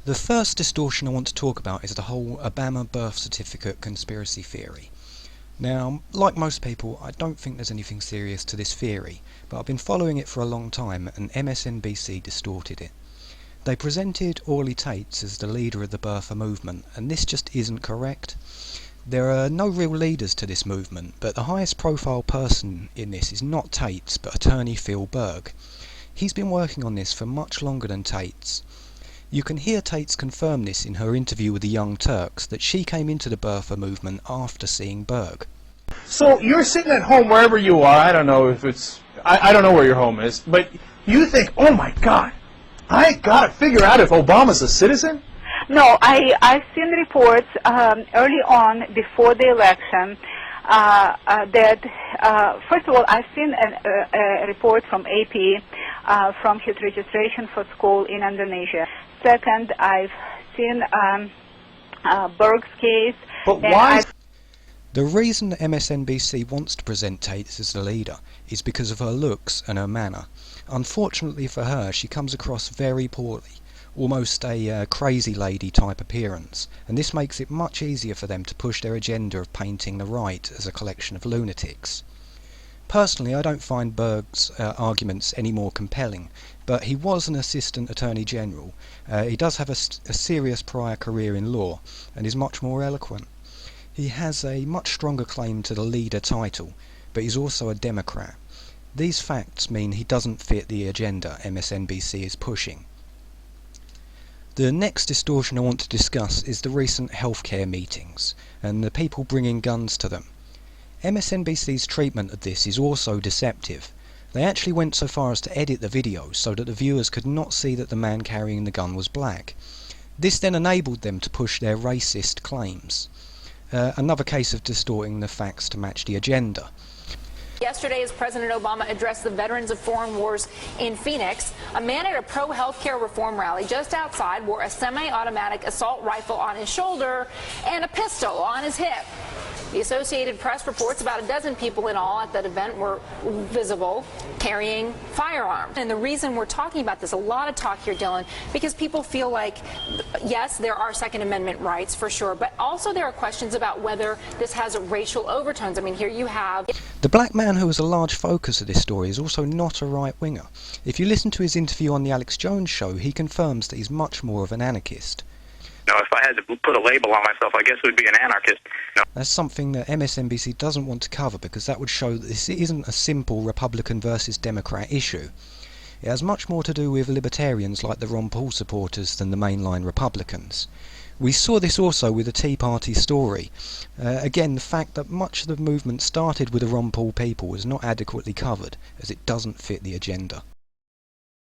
The first distortion I want to talk about is the whole Obama birth certificate conspiracy theory. Now, like most people, I don't think there's anything serious to this theory, but I've been following it for a long time and MSNBC distorted it. They presented Orly Taitz as the leader of the birther movement, and this just isn't correct. There are no real leaders to this movement, but the highest profile person in this is not Taitz, but attorney Phil Berg. He's been working on this for much longer than Taitz. You can hear Taitz confirm this in her interview with the Young Turks, that she came into the birther movement after seeing Berg. So you're sitting at home wherever you are, I don't know if it's, I don't know where your home is, but you think, oh my God, I got to figure out if Obama's a citizen? No, I've seen reports early on before the election that, first of all, I've seen a report from AP from his registration for school in Indonesia. Second, I've seen Bergs case. But why? The reason that MSNBC wants to present Taitz as the leader is because of her looks and her manner. Unfortunately for her, she comes across very poorly, almost a crazy lady type appearance, and this makes it much easier for them to push their agenda of painting the right as a collection of lunatics. Personally, I don't find Berg's arguments any more compelling, but he was an assistant attorney general. He does have a serious prior career in law and is much more eloquent. He has a much stronger claim to the leader title, but he's also a Democrat. These facts mean he doesn't fit the agenda MSNBC is pushing. The next distortion I want to discuss is the recent healthcare meetings and the people bringing guns to them. MSNBC's treatment of this is also deceptive. They actually went so far as to edit the video so that the viewers could not see that the man carrying the gun was black. This then enabled them to push their racist claims. Another case of distorting the facts to match the agenda. Yesterday, as President Obama addressed the veterans of foreign wars in Phoenix, a man at a pro-healthcare reform rally just outside wore a semi-automatic assault rifle on his shoulder and a pistol on his hip. The Associated Press reports about a dozen people in all at that event were visible carrying firearms. And the reason we're talking about this, a lot of talk here, Dylan, because people feel like, yes, there are Second Amendment rights for sure, but also there are questions about whether this has racial overtones. I mean, here you have... The black man who was a large focus of this story is also not a right-winger. If you listen to his interview on the Alex Jones show, he confirms that he's much more of an anarchist. No, if I had to put a label on myself, I guess it would be an anarchist. No. That's something that MSNBC doesn't want to cover, because that would show that this isn't a simple Republican versus Democrat issue. It has much more to do with libertarians like the Ron Paul supporters than the mainline Republicans. We saw this also with the Tea Party story. Again, the fact that much of the movement started with the Ron Paul people was not adequately covered, as it doesn't fit the agenda.